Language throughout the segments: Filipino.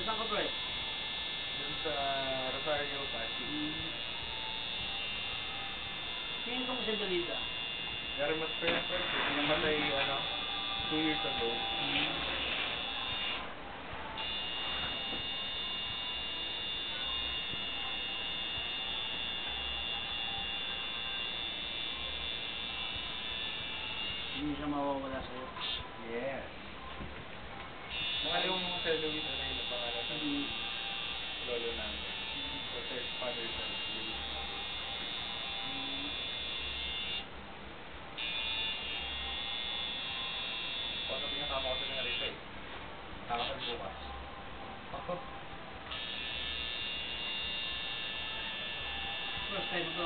Saan ka pre? Dun sa Rosario, Pasig. Tingin ko mo si Dalida. Very much first, namatay, 2 years ago. Hindi siya mawawala sa'yo. Yes. Mga yung sa Luis, yung pangalan ng lolo namin. So, sa father side, Luis namin. Kung ano pinakama ko sa nangyari sa'yo? Kakasal bukas. Ako? First time ko.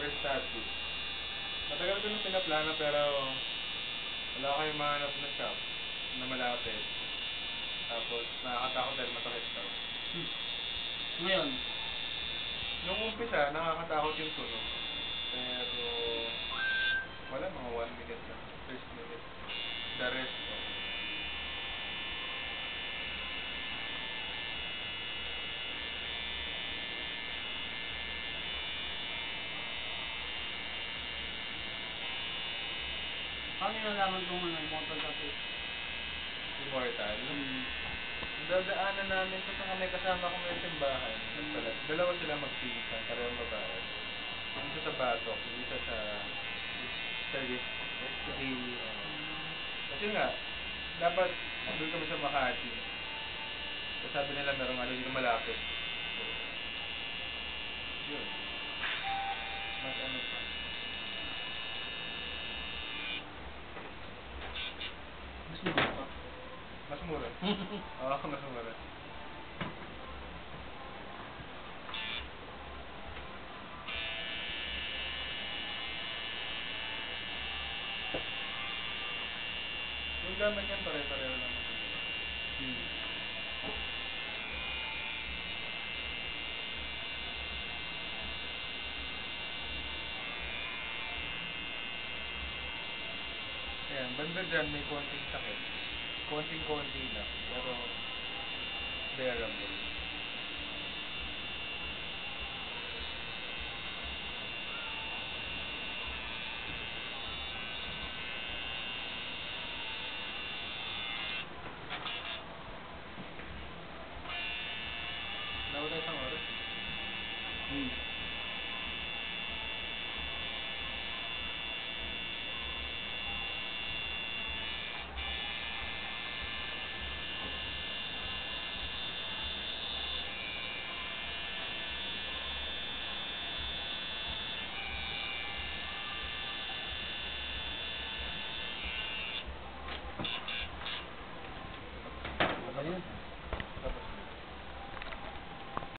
First tattoo. Matagal ko nung pinaplano pero wala kayong mahanap na shop na malapit. Tapos nakakatakot dahil masakit daw. Ngayon? Nung umpisa, nakakatakot yung tunog. Pero wala, mga 1 minute lang. First minute. The rest, okay. Paano yung nalaman kung immortal tattoo? Immortal? Dadaanan namin ito sa may kasama ko may simbahan. Dalawa sila magpinsan, parehong babae. Yung isa sa batok, yung isa sa wrist. Kasi, kasi nga, dapat doon kami sa Makati. Kasi sabi nila merong dito malapit. So, yun. Mas pa. Mas mura pa. Mas mura. Oo, mas mura. Yung gamit yan, pare-pareho naman. Ayan, banda dyan may konting sakit. Konting-konti lang, pero bearable. Nawala isang oras.